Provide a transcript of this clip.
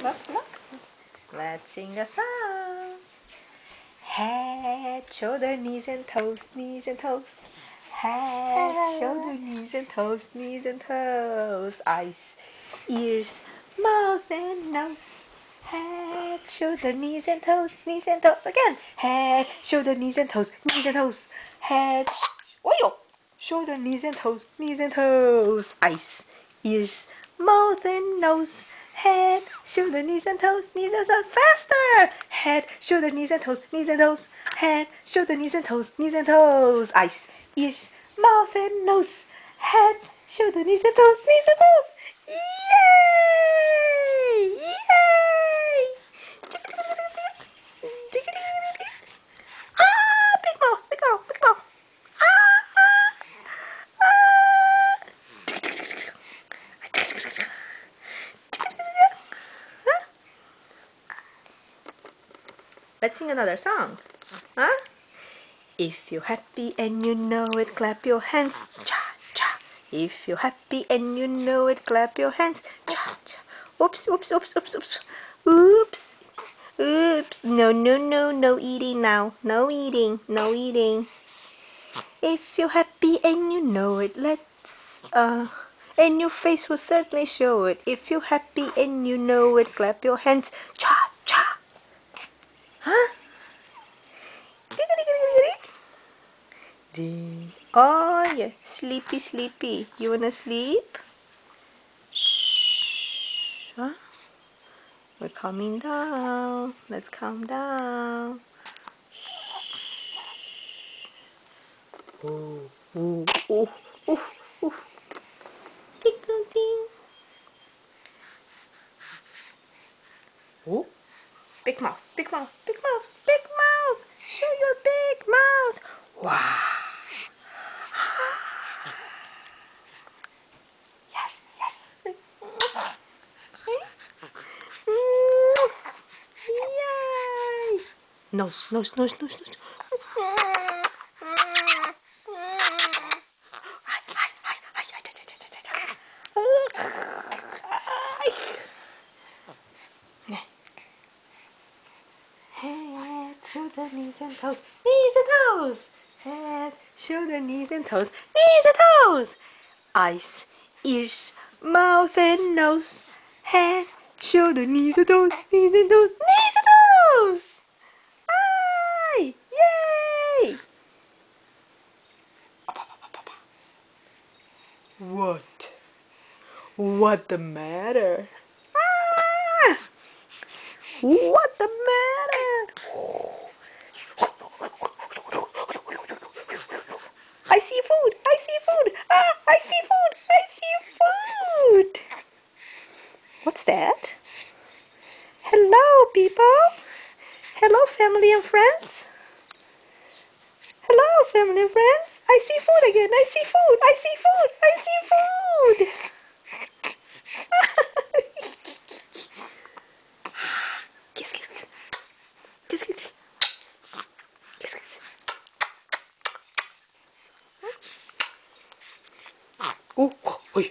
Look, look. Let's sing a song. Head, shoulder, knees and toes, knees and toes. Head, shoulder, knees and toes, knees and toes. Eyes, ears, mouth and nose. Head, shoulder, knees and toes, knees and toes. Again. Head, shoulder, knees and toes, knees and toes. Head, shoulder, knees and toes, knees and toes. Eyes, ears, mouth and nose. Head, shoulder, knees and toes, knees and toes. Faster! Head, shoulder, knees and toes, knees and toes. Head, shoulder, knees and toes, knees and toes. Eyes, ears, mouth and nose. Head, shoulder, knees and toes, knees and toes. Yay! Yay! Ah, big mouth, big mouth, big mouth. Let's sing another song. Huh? If you're happy and you know it, clap your hands. Cha cha. If you're happy and you know it, clap your hands. Cha cha. Oops, oops, oops, oops, oops. Oops. Oops. No, no, no, no eating now. No eating, no eating. If you're happy and you know it, and your face will certainly show it. If you're happy and you know it, clap your hands. Cha cha. Huh? Oh yeah, sleepy, sleepy. You wanna sleep? Shh. Huh? We're calming down. Let's calm down. Shh. Oh, oh, oh, oh, oh. Ding, ding, ding. Oh, big mouth, big mouth, big mouth, big mouth. Show your big mouth. Wow. Yes, yes. Yay! Nose, nose, nose, nose, nose. Head, shoulder, knees and toes, knees and toes. Head, shoulder, knees and toes, knees and toes. Eyes, ears, mouth and nose. Head, shoulder, knees and toes, knees and toes, knees and toes. Aye! Yay! What? What the matter? Ah! What the matter? I see food! I see food! Ah! I see food! I see food! What's that? Hello, people! Hello, family and friends! Hello, family and friends! I see food again! I see food! I see food! I see food! Kiss, kiss, kiss. Kiss, kiss, kiss. Kiss, kiss. Oh, oi,